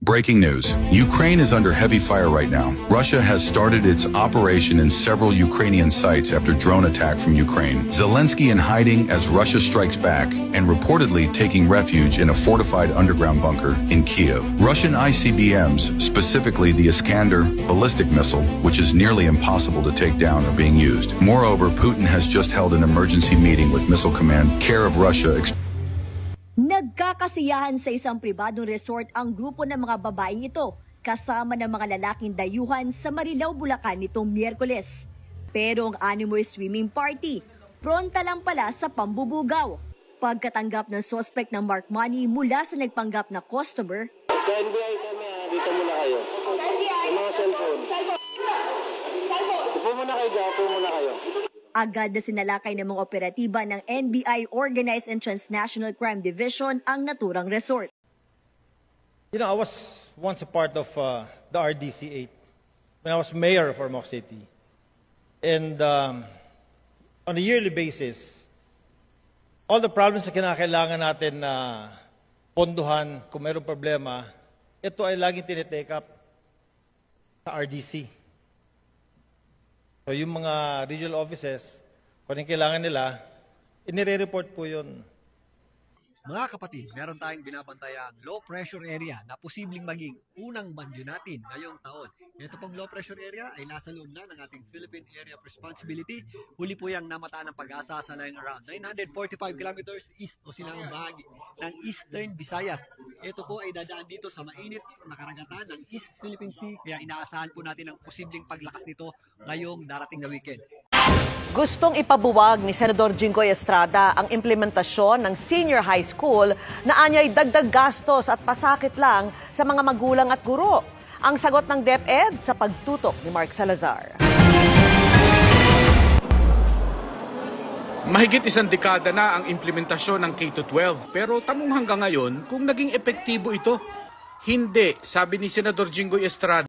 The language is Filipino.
Breaking news. Ukraine is under heavy fire right now. Russia has started its operation in several Ukrainian sites after drone attack from Ukraine. Zelensky in hiding as Russia strikes back and reportedly taking refuge in a fortified underground bunker in Kiev. Russian ICBMs, specifically the Iskander ballistic missile, which is nearly impossible to take down, are being used. Moreover, Putin has just held an emergency meeting with Missile Command, care of Russia. Nagkakasiyahan sa isang pribadong resort ang grupo ng mga babaeng ito kasama ng mga lalaking dayuhan sa Marilao, Bulacan nitong Miyerkules. Pero ang Animoy swimming party, pronta lang pala sa pambubugaw. Pagkatanggap ng suspect ng mark money mula sa nagpanggap na customer, sa NBI kami, dito muna kayo. Yung mga cellphone. Upo muna kayo dyan, upo muna kayo. agad na sinalakay ng mga operatiba ng NBI Organized and Transnational Crime Division ang naturang resort. You know, I was once a part of the RDC-8 when I was mayor of Ormoc City. And on a yearly basis, all the problems na kinakailangan natin na ponduhan kung mayroong problema, ito ay laging tinitake up sa RDC. So yung mga regional offices, kung anong kailangan nila, inire-report po yun. Mga kapatid, meron tayong binabantayang low pressure area na posibleng maging unang bagyo natin ngayong taon. Ito pong low pressure area ay nasa loob na ng ating Philippine Area of Responsibility. Huli po yung namataan ng pag-asa sa layong around 945 kilometers east o silangang bahagi ng Eastern Visayas. Ito po ay dadaan dito sa mainit na karagatan ng East Philippine Sea, kaya inaasahan po natin ang posibleng paglakas nito ngayong darating na weekend. Gustong ipabuwag ni Senador Jinggoy Estrada ang implementasyon ng senior high school na anyay dagdag gastos at pasakit lang sa mga magulang at guro. Ang sagot ng DepEd sa pagtutok ni Mark Salazar. Mahigit isang dekada na ang implementasyon ng K-12 pero tanong hanggang ngayon kung naging epektibo ito. Hindi, sabi ni Senador Jinggoy Estrada.